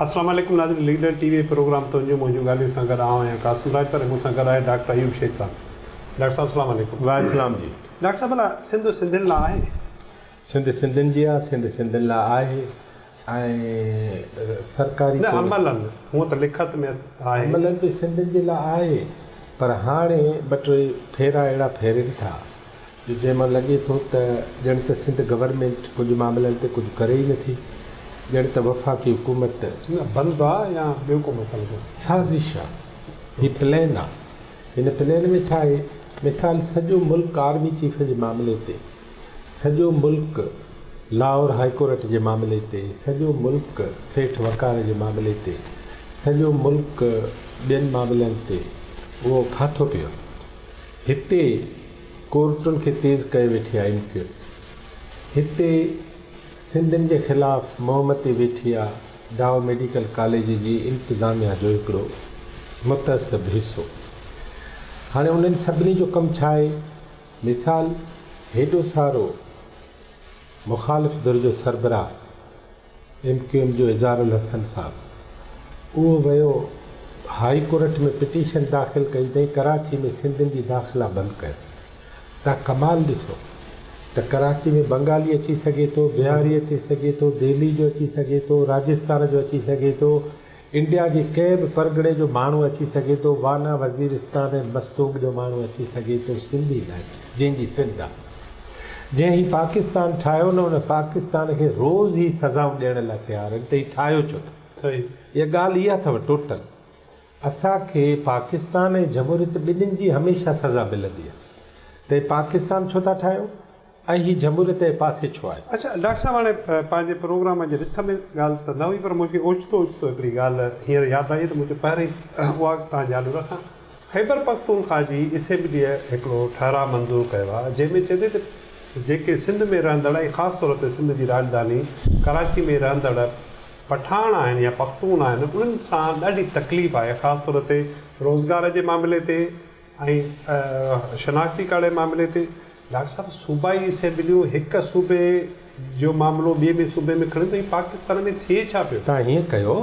अस्सलाम वालेकुम नाज़रीन, लीडर टीवी प्रोग्राम तो मुंहिंजूं ॻाल्हियूं सां गॾु आहियां कासिम राज, पर मूंसां गॾु आहे डॉक्टर अयूब शेख साहब। डॉक्टर साहब अस्सलाम वालेकुम। वालेकुम जी। डॉक्टर साहब भला सिंध सिंधियुनि लाइ आहे? सिंध सिंधियुनि जी आहे, सिंध सिंधियुनि लाइ आहे ऐं सरकारी न अमलनि हूअं त लिखत में आहे, अमलनि बि सिंधियुनि जे लाइ आहे, पर हाणे ॿ टे फेरा अहिड़ा फेरनि था जो जंहिंमहिल लॻे थो त ॼण त सिंध गवर्नमेंट कुझु मामलनि ते कुझु करे ई नथी, ॼण त वफ़ाक़ी हुकूमत बंद आहे या ॿियो को मसइलो साज़िश आहे, हीअ प्लेन आहे। हिन प्लेन में छा आहे, मिसाल सॼो मुल्क आर्मी चीफ जे मामले ते, सॼो मुल्क लाहौर हाई कोर्ट जे मामले ते, सॼो मुल्क सेठ वकार जे मामले ते, सॼो मुल्क ॿियनि मामलनि ते उहो फाथो पियो। हिते कोर्टुनि खे तेज़ कए वेठी आहे इनक्वायरी, हिते सिंधियुनि जे ख़िलाफ़ु मोहम्मती वेठी आहे डाव मेडिकल कॉलेज जी इंतिज़ामिया जो हिकिड़ो मुतअसिब हिसो। हाणे उन्हनि सभिनी जो कमु छा आहे, मिसाल हेॾो सारो मुख़ालिफ़ दर जो सरबराह MQM जो इज़ारुल हसन साहब, उहो वियो हाई कोर्ट में पिटीशन दाख़िल कई अथई कराची में सिंधियुनि जी दाख़िला बंदि कयो। तव्हां कमाल ॾिसो त कराची में बंगाली अची सघे थो, बिहारी अची सघे थो, दिल्ली जो अची सघे थो, राजस्थान जो अची सघे थो, इंडिया जे कंहिं बि परगिणे जो माण्हू अची सघे थो, वाना वज़ीरिस्तान ऐं मस्तूग जो माण्हू अची सघे थो, सिंधी न अचे जंहिंजी सिंध आहे। जंहिं ही पाकिस्तान ठाहियो न, उन पाकिस्तान खे रोज़ ई सज़ाऊं ॾियण लाइ तयारु आहिनि त हीउ ठाहियो छो त। सही, इहा ॻाल्हि इहा अथव टोटल। असांखे पाकिस्तान ऐं जमहूरियत ॿिन्हिनि जी हमेशह सज़ा मिलंदी आहे, त पाकिस्तान छो था ठाहियो ऐं हीअ जमहूरियत जे पासे छो आहे। अच्छा डॉक्टर साहब, हाणे पंहिंजे प्रोग्राम जे रिथ में ॻाल्हि त न हुई, पर मूंखे ओचितो ओचितो हिकिड़ी ॻाल्हि हींअर यादि आई त मुंहिंजे पहिरीं उहा तव्हां चालू रखां। ख़ैबर पख्तूनख्वा जी असेंबलीअ हिकिड़ो ठहराउ मंज़ूरु कयो आहे, जंहिंमें चए थी त जेके सिंध में रहंदड़ ऐं ख़ासि तौर ते सिंध जी राजधानी कराची में रहंदड़ पठान आहिनि या पख्तून आहिनि, उन्हनि सां ॾाढी तकलीफ़ आहे, ख़ासि तौर ते रोज़गार जे मामले ते ऐं शनाख़्ती कार्ड जे मामले ते। डॉक्टर साहब, सूबाई असेंबलियूं हिकु सूबे जो मामिलो ॿिए ॿिए सूबे में खणी, त हीउ पाकिस्तान में थिए छा पियो? तव्हां हीअं कयो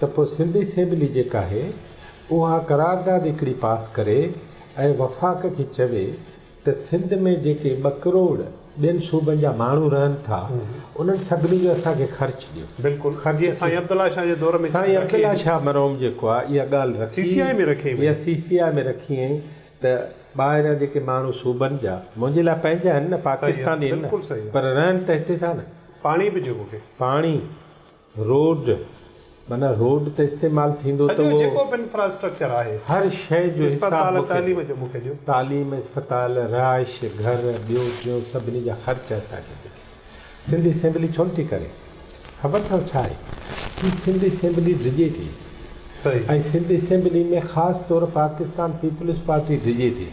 त पोइ सिंधी असेंबली जेका आहे उहा करारदाद हिकिड़ी पास करे ऐं वफ़ाक़ खे चवे त सिंध में जेके 2 करोड़ ॿियनि सूबनि जा माण्हू रहनि था, उन्हनि सभिनी जो असांखे ख़र्चु ॾियो। बिल्कुलु ख़र्च साईं अब्दुल्ला शाह जे दौर में, साईं अब्दुल्ला शाह मरहूम जेको आहे इहा ॻाल्हि रखी CCI में रखी, इहा CCI में रखी ऐं त ॿाहिरां जेके माण्हू सूबनि जा, मुंहिंजे लाइ पंहिंजा आहिनि न, पाकिस्तानी आहिनि न, पर रहनि त हिते था न। पाणी बि जेको खे पाणी, रोड, माना रोड त इस्तेमालु थींदो त उहो जेको बि इंफ्रास्ट्रक्चर आहे, हर शइ जो अस्पताल, तालीम जो मूंखे ॾियो। तालीम, अस्पताल, रहाइश, घर, ॿियो सभिनी जा ख़र्च असांखे ॾियो। सिंधी असेंबली छो नथी करे? ख़बर अथव छा आहे कि सिंधी असेंबली डिॼे थी, ऐं सिंधी असेंबली में ख़ासि तौर पाकिस्तान पीपल्स पार्टी डिॼे थी।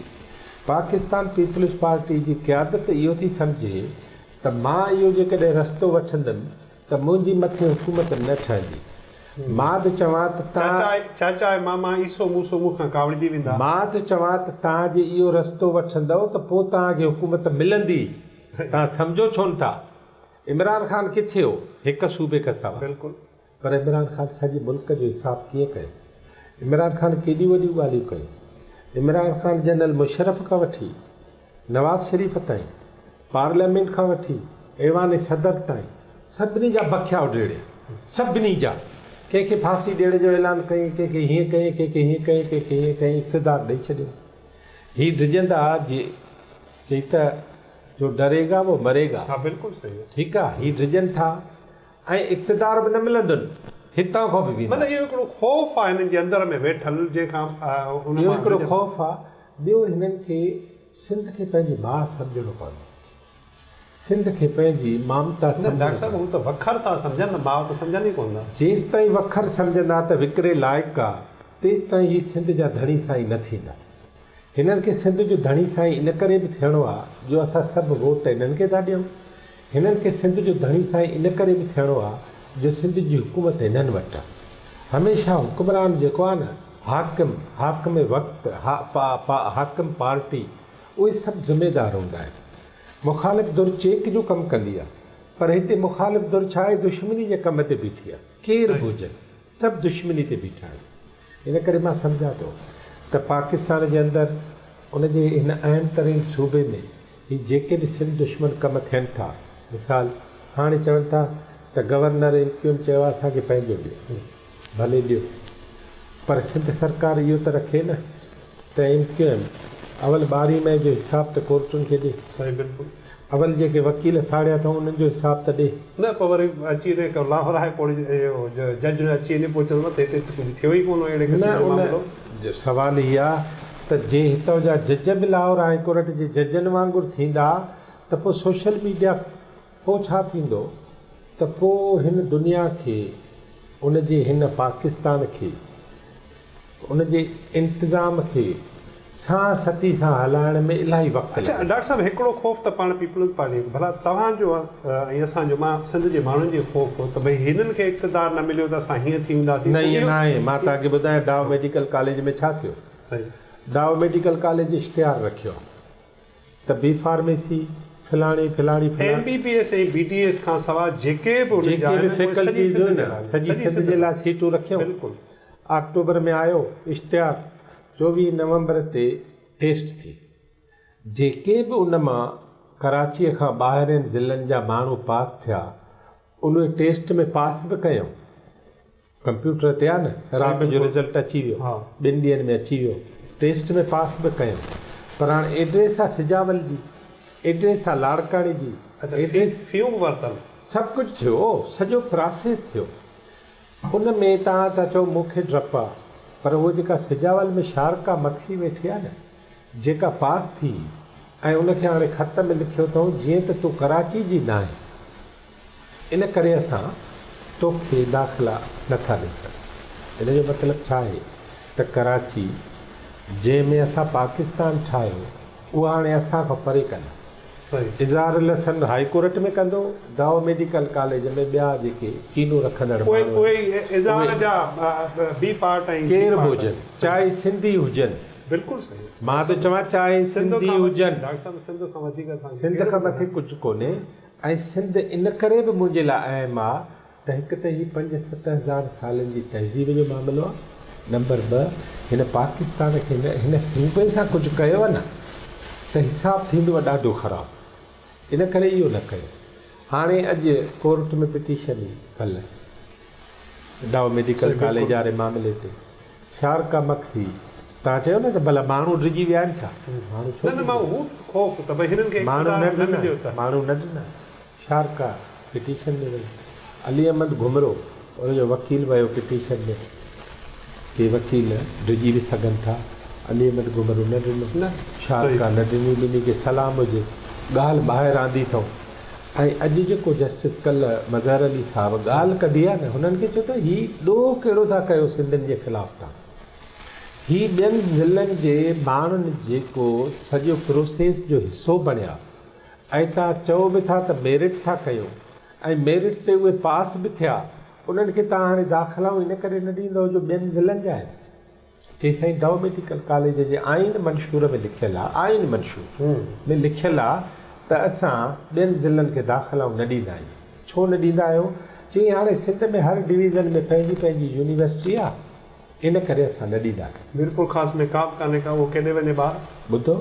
पाकिस्तान पीपल्स पार्टी जी क़यादत इहो थी सम्झे त मां इहो जेकॾहिं रस्तो वठंदुमि त मुंहिंजी मथे हुकूमत न ठहंदी। मां त चवां त चाचा ऐं मामा ईसो मूसो मूंखां कावड़िजी वेंदा। मां त चवां त तव्हां जे इहो रस्तो वठंदव त पोइ तव्हांखे हुकूमत मिलंदी। तव्हां सम्झो छो नथा? इमरान ख़ान किथे हो? हिकु सूबे खां सवाइ। बिल्कुलु। पर इमरान ख़ान सॼे मुल्क जो हिसाबु कीअं कयो? इमरान ख़ान केॾियूं वॾियूं ॻाल्हियूं कयूं? इमरान ख़ान जनरल मुशर्रफ खां वठी नवाज़ शरीफ़ ताईं, पार्लियामेंट खां वठी ऐवान सदर ताईं सभिनी जा बखिया उॾेड़े, सभिनी जा। कंहिंखे फांसी ॾियण जो ऐलान कई, कंहिंखे हीअं कई, कंहिंखे हीअं कई, कंहिंखे हीअं कई, इक़्तिदार ॾेई छॾियो। हीअ डिॼंदा जे चई त जो डरेगा वो मरेगा। हा बिल्कुलु सही, ठीकु आहे। हीअ डिॼनि था ऐं इक़्तिदार बि न मिलंदुनि, हितां खां बि। माना इहो हिकिड़ो ख़ौफ़ आहे हिननि जे अंदर में वेठल, जंहिंखां इहो हिकिड़ो ख़ौफ़ आहे। ॿियो, हिननि खे सिंध खे पंहिंजी माउ सम्झणो पवंदो, सिंध खे पंहिंजी ममता। डॉक्टर साहब, हू त वखर था सम्झनि, माउ त सम्झनि ई कोन था। जेसि ताईं वखर सम्झंदा त विकिरे लाइक़ु आहे, तेसि ताईं हीअ सिंध जा धणी साईं न थींदा। हिननि खे सिंध जो धणी साईं इन करे बि थियणो आहे जो असां सभु वोट हिननि खे था ॾियूं। हिननि खे सिंध जो धणी साईं इन करे बि थियणो आहे जो सिंध जी हुकूमत हिननि वटि आहे। हमेशह हुकुमरान जेको आहे न, हाकिम वक़्तु, हाकिम पार्टी, उहे सभु ज़िमेदार हूंदा आहिनि। मुख़ालिफ़ दुर चेक जो कमु कंदी आहे, पर हिते मुख़ालिफ़ दुर छा आहे, दुश्मनी जे कम ते बीठी आहे। केरु बि हुजनि, सभु दुश्मनी ते बीठा आहिनि। इन करे मां सम्झां थो त पाकिस्तान जे अंदरि उनजे हिन अहम तरीन सूबे में ही जेके बि सिंध दुश्मन कम थियनि था, मिसाल हाणे चवनि था त गवर्नर MQM चयो आहे असांखे पंहिंजो ॾियो, भले ॾियो, पर सिंध सरकार इहो त रखे न त MQM अवल 12 मई जो हिसाब त कोर्टुनि खे ॾिए। सही बिल्कुलु। अवल जेके वकील साड़िया अथऊं उन्हनि जो हिसाब त ॾिए न, पोइ वरी अची वञे लाहौर हाई कोर्ट जज अची वञे पोइ चवंदो त हिते कुझु थियो ई कोन अहिड़े न। उन सवाल इहा आहे त जे हितां जा जज बि लाहौर हाई कोर्ट जे जजनि वांगुरु थींदा त पोइ सोशल मीडिया पोइ छा थींदो त पोइ हिन दुनिया खे उनजे हिन पाकिस्तान खे उनजे इंतिज़ाम खे सां सती सां हलाइण में इलाही वक़्तु। अच्छा डॉक्टर साहब, हिकिड़ो ख़ौफ़ त पाण पीपल्स पार्टी भला तव्हांजो ऐं असांजो, मां सिंध जे माण्हुनि जो ख़ौफ़ हो त भई हिननि खे इक़्तिदार न मिलियो त असां हीअं थी वेंदासीं। न, ईअं न आहे। मां तव्हांखे ॿुधायां डाव मेडिकल कॉलेज में छा थियो। डाव मेडिकल कॉलेज इश्तिहार रखियो त बी फार्मेसी फलाणी MBBS ऐं BDS खां सवाइ जेके बि फैकल्टीज़ सॼी सिंध जे लाइ सीटूं रखियूं। बिल्कुलु। अक्टूबर में आयो इश्तिहार, 24 नवंबर ते टेस्ट थी। जेके बि उन मां कराचीअ खां ॿाहिरिनि ज़िलनि जा माण्हू पास थिया उन टेस्ट में पास बि कयूं। कंप्यूटर ते आहे न, राति जो रिज़ल्ट अची वियो, 2 ॾींहंनि में अची वियो, टेस्ट में पास बि कयूं। पर हाणे एड्रेस आहे सिजावल जी, एड्रेस आहे लाड़काणी जी, एड्रेस फीऊं बि वरितल, सभु कुझु थियो, सॼो प्रोसेस थियो। उन में तव्हां था चओ मूंखे डपु आहे, पर उहो जेका सिजावल में शारका मक्सी वेठी आहे न, जेका पास थी ऐं उनखे हाणे ख़त में लिखियो अथऊं जीअं त तूं कराची जी न आहे, इन करे असां तोखे दाख़िला नथा ॾेई सघूं। इन जो मतिलबु छा आहे त कराची जंहिंमें असां पाकिस्तान ठाहियो उहा हाणे असां खां परे कंदा। इज़हार लसन हाई कोर्ट में कंदो, दाव मेडिकल कॉलेज में ॿिया जेके कीनू रखंदड़ केर बि हुजनि, चाहे सिंधी हुजनि। बिल्कुलु सही। मां त चवां चाहे सिंधी हुजनि, सिंध खां मथे कुझु कोन्हे। ऐं सिंध इन करे बि मुंहिंजे लाइ अहम आहे त हिकु त हीअ 5-7 हज़ार सालनि जी तहज़ीब जो मामिलो आहे। नंबर 2, हिन पाकिस्तान खे हिन सूबे सां कुझु कयो आहे न त हिसाबु थींदो आहे ॾाढो ख़राबु। इन करे इहो न कयो। हाणे अॼु कोर्ट में पिटीशन हुई कल्ह डाव मेडिकल कॉलेज वारे मामले ते, शारका मक्सी, तव्हां चयो न त भला माण्हू डिॼी विया आहिनि छा? माण्हू न ॾिना। शारका पिटीशन में वई, अली अहमद घुमरो उनजो वकील वियो पिटीशन में, के वकील डिॼी बि सघनि था, अली अहमद घुमरो न ॾिनो, शारका न ॾिनी, ॿिन्ही खे सलाम हुजे, ॻाल्हि ॿाहिरि आंदी अथऊं। ऐं अॼु जेको जस्टिस कल्ह मज़हर अली साहिबु ॻाल्हि कढी आहे न, हुननि खे चयो त हीउ ॾोह कहिड़ो था कयो सिंधियुनि जे ख़िलाफ़ु तव्हां। हीउ ॿियनि ज़िलनि जे माण्हुनि जेको सॼो प्रोसेस जो हिसो बणिया, ऐं तव्हां चओ बि था त मेरिट था कयो ऐं मेरिट ते उहे पास बि थिया, उन्हनि खे तव्हां हाणे दाख़िलाऊं इन करे न ॾींदव जो ॿियनि ज़िलनि जा आहिनि। चई साईं डाव मेडिकल कॉलेज जे आइन मंशूर में लिखियलु आहे, आइन मंशूर में लिखियलु आहे त असां ॿियनि ज़िलनि खे दाख़िलाऊं न ॾींदा आहियूं। छो न ॾींदा आहियो? चई हाणे सिंध में हर डिवीज़न में पंहिंजी पंहिंजी यूनिवर्सिटी आहे, इन करे असां न ॾींदासीं। बिल्कुलु ख़ासि में का बि कान्हे का, उहो केॾे वञे ॿार। ॿुधो,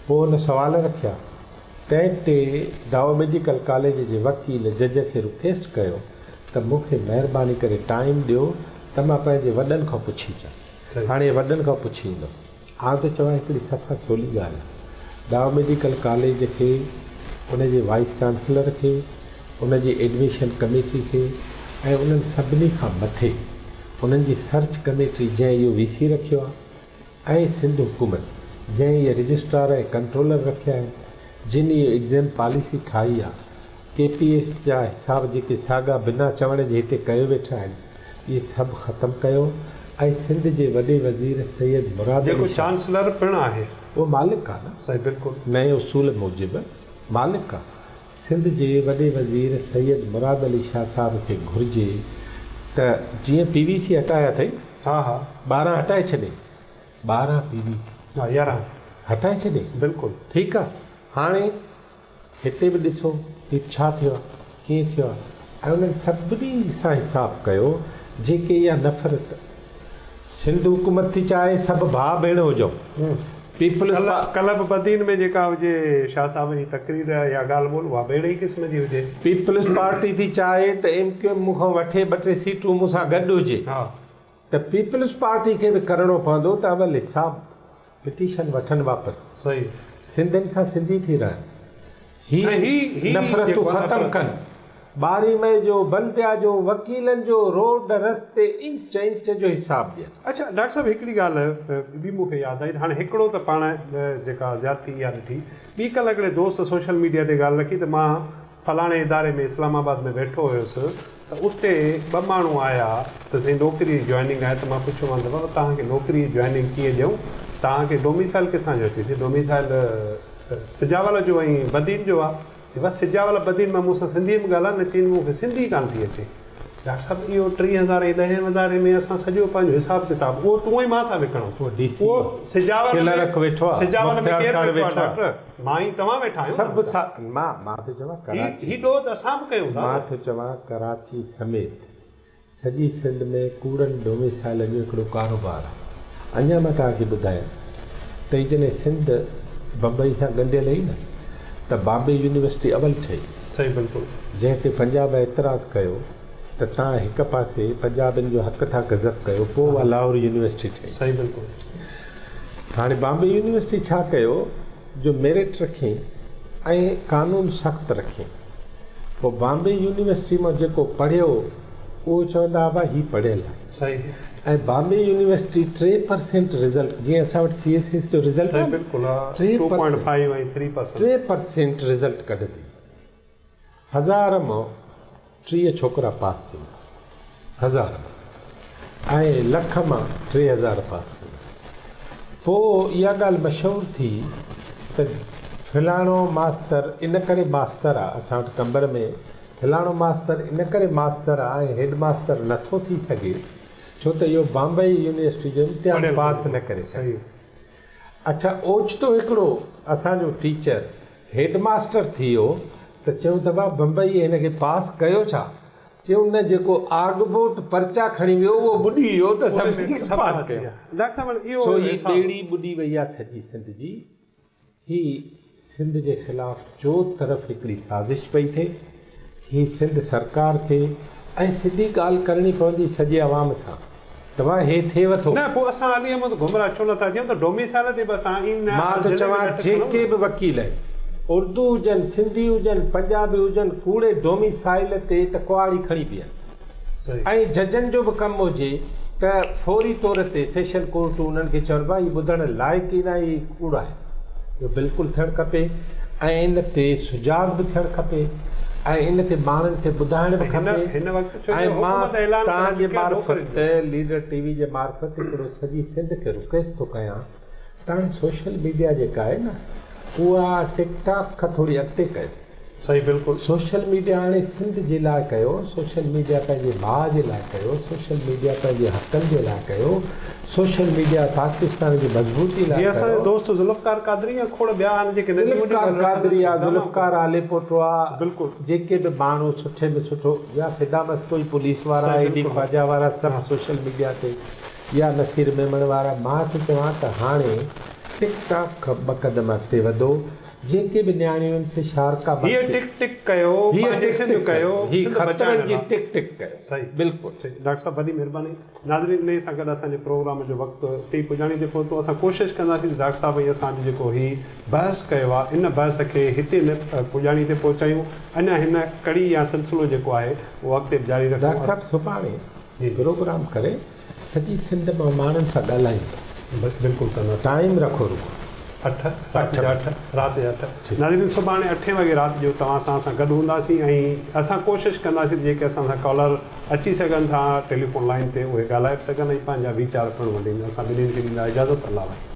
पोइ हुन सुवाल रखिया, तंहिं ते डाव मेडिकल कॉलेज जे वकील जज खे रिक्वेस्ट कयो त मूंखे महिरबानी करे टाइम ॾियो त मां पंहिंजे वॾनि खां पुछी अचां। हाणे वॾनि खां पुछी ईंदो। आउं त चवां हिकिड़ी सफ़ा सवली ॻाल्हि आहे, डाव मेडिकल कॉलेज खे, उनजे वाइस चांसलर खे, उनजी एडमिशन कमेटी खे ऐं उन्हनि सभिनी खां मथे उन्हनि जी सर्च कमेटी जंहिं इहो VC रखियो आहे, ऐं सिंध हुकूमत जंहिं इहे रजिस्ट्रार ऐं कंट्रोलर रखिया आहिनि, जिन इहो एग्ज़ाम पॉलिसी ठाही आहे, KPS जा हिसाब जेके साॻा बिना चवण जे हिते कयो वेठा आहिनि, इहे सभु ख़तमु कयो। ऐं सिंध जे वॾे वज़ीर सैयद मुराद जेको चांसलर पिणु आहे, उहो मालिक आहे न, सही बिल्कुलु नए उसूल मूजिबि मालिक आहे। सिंध जे वॾे वज़ीर सैयद मुराद अली शाह साहिब खे घुरिजे त जीअं PVC हटाया अथई, 12 हटाए छॾे, 12 PVC 11 हटाए छॾे, बिल्कुलु ठीकु आहे। हाणे हिते बि ॾिसो ही छा थियो आहे, कीअं थियो आहे, ऐं उन्हनि सभिनी सां हिसाबु कयो जेके इहा नफ़रत सिंध हुकूमत थी चाहे सभु भाउ भेण हुजो पीपल्स कल्ह बदीन में जेका हुजे शाह साहब जी तकरीर या ॻाल्हि ॿोल उहा ॿेड़े ई क़िस्म जी हुजे पीपल्स पार्टी थी चाहे त MQM मूंखां वठे 2-3 सीटूं मूंसां गॾु हुजे हा त पीपल्स पार्टी खे बि करिणो पवंदो त अवल हिसाब पिटीशन वठनि वापसि सही सिंधियुनि सां सिंधी थी रहनि ही नफ़रतूं जेको आहे ख़तमु कनि 12 मई जो बंदिया जो वकीलनि जो रोड रस्ते इंच इंच जो हिसाब ॾियनि अच्छा डॉक्टर साहब हिकिड़ी ॻाल्हि ॿी मूंखे यादि आई हाणे हिकिड़ो त पाण जेका ज़्यादती इहा ॾिठी ॿी कल्ह हिकिड़े दोस्त सोशल मीडिया ते ॻाल्हि रखी त मां फलाणे इदारे में इस्लामाबाद में वेठो हुयुसि त उते 2 माण्हू आया त साईं नौकिरी जॉइनिंग आहे त मां पुछियोमांसि बाबा तव्हांखे नौकिरी जॉइनिंग कीअं ॾियूं तव्हांखे डोमिसाइल किथां जो अचे थी डोमिसाइल सिजावल जो ऐं बदीन जो आहे बसि सिजावल बदीन में मूंसां सिंधी में ॻाल्हाए न चई मूंखे सिंधी कान थी अचे डॉक्टर साहिबु इहो 30,000 ऐं 10,000 में असां सॼो पंहिंजो हिसाबु किताबु उहो तूं ई मां था विकिणूं उहो सिजावल में केरु वेठो आहे डॉक्टर मां ई तव्हां वेठा आहियो सभु मां थो चवां ही ॾोह असां बि कयूं था मां थो चवां कराची समेत सॼी सिंध में कूड़नि डोमिसाइल जो हिकिड़ो कारोबार आहे अञा मां तव्हांखे ॿुधायां त जॾहिं सिंध बम्बई सां ॻंढियल हुई न त बॉम्बे यूनिवर्सिटी अवल ठही सही बिल्कुलु जंहिं ते पंजाब एतिराज़ु कयो त तव्हां हिकु पासे पंजाबियुनि जो हक़ था गज़ब कयो पोइ उहा लाहौर यूनिवर्सिटी ठही सही बिल्कुलु हाणे बॉम्बे यूनिवर्सिटी छा कयो जो मेरिट रखी ऐं कानून सख़्तु रखी पोइ बॉम्बे यूनिवर्सिटी मां जेको पढ़ियो उहो चवंदा हुआ हीउ पढ़ियल आहे सही ऐं बॉम्बे यूनिवर्सिटी 3% रिज़ल्ट जीअं असां वटि CSS जो रिज़ल्ट सही बिल्कुलु 2.5 ऐं 3% रिज़ल्ट कढंदी 1000 मां 30 छोकिरा पास थींदा 1000 ऐं लख मां 3000 पास थींदा पोइ इहा ॻाल्हि मशहूरु थी त फलाणो मास्तर इन करे मास्तर आहे असां वटि कंबर में फलाणो मास्तर इन करे मास्तर आहे ऐं हेड मास्तर नथो थी सघे छो त इहो बॉम्बे यूनिवर्सिटी जो इम्तिहान पास न करे सही अच्छा ओचितो हिकिड़ो असांजो टीचर हेड मास्टर थी वियो त चयूं त भाउ बम्बई हिनखे पास कयो छा चयूं न जेको आगबोट पर्चा खणी वियो उहो ॿुॾी वियो त सभिनी पास कयो डॉक्टर साहब इहो ॿेड़ी ॿुॾी वई आहे सॼी सिंध जी ही सिंध जे ख़िलाफ़ चो तरफ़ हिकिड़ी साज़िश पई थिए ही सिंध सरकार खे ऐं सिधी ॻाल्हि करणी पवंदी सॼे आवाम सां तव्हां हे थिएव थो न पोइ असां हली अहमद गुमराह छो नथा थियूं त डोमिसाइल ते बि असां मां त चवां जेके बि वकील आहिनि उर्दू हुजनि सिंधी हुजनि पंजाबी हुजनि कूड़े डोमिसाइल ते त कुआड़ी खणी बीहनि ऐं जजनि जो बि कमु हुजे त फौरी तौर ते सेशन कोर्ट उन्हनि खे चवनि भाई ॿुधण लाइक़ु ई न ई कूड़ आहे इहो बिल्कुलु थियणु खपे ऐं इन ते सुजाग बि थियणु खपे ऐं इन ते माण्हुनि खे ॿुधाइण बि खपे ऐं मां तव्हांजे मार्फत लीडर TV जे मार्फत हिकिड़ो सॼी सिंध खे रिक्वेस्ट थो कयां तव्हां सोशल मीडिया जेका आहे न उहा टिकटॉक खां थोरी अॻिते कयो सही बिल्कुलु सोशल मीडिया हाणे सिंध जे लाइ कयो सोशल मीडिया पंहिंजे भाउ जे लाइ कयो सोशल मीडिया पंहिंजे हक़नि जे लाइ कयो सोशल मीडिया पाकिस्तान जी मज़बूती लाइ जीअं असांजो दोस्त ज़ुल्फ़कार क़ादरी या खोड़ ॿिया आहिनि जेके ज़ुल्फ़कार क़ादरी आहे ज़ुल्फ़कार आलेपोटो आहे बिल्कुलु जेके बि माण्हू सुठे में सुठो या फ़िदा मस्तोई पुलिस वारा एडी ख्वाजा वारा सभु सोशल मीडिया ते या नसीर मेमण वारा मां थो चवां त हाणे टिकटॉक खां 2 क़दम अॻिते वधो जेके बि नियाणियुनि से शारका हीअ टिक टिक कयो पंहिंजे सिंध कयो हीअ ख़तरनि जी टिक टिक कयो सही बिल्कुलु डॉक्टर साहब वॾी महिरबानी नाज़रीन इन सां गॾु असांजे प्रोग्राम जो वक़्तु ते पुॼाणी ते पहुतो असां कोशिशि कंदासीं डॉक्टर साहब ई असांजो जेको ही बहस कयो आहे इन बहस खे हिते न पुॼाणी ते पहुचायूं अञा हिन कड़ी या सिलसिलो जेको आहे उहो अॻिते जारी रखूं डॉक्टर साहब सुभाणे प्रोग्राम करे सॼी सिंध मां माण्हुनि सां ॻाल्हायूं बिल्कुलु कंदासीं टाइम रखो रुगो 8 राति जा 8 नाज़रीन सुभाणे 8 वॻे राति जो तव्हां सां गॾु हूंदासीं ऐं असां कोशिशि कंदासीं जेके असां सां कॉलर अची सघनि था टेलीफोन लाइन ते उहे ॻाल्हाए सघनि ऐं पंहिंजा वीचार पिणु वॾींदा असां ॿिन्हिनि खे ॾींदा इजाज़त अलाह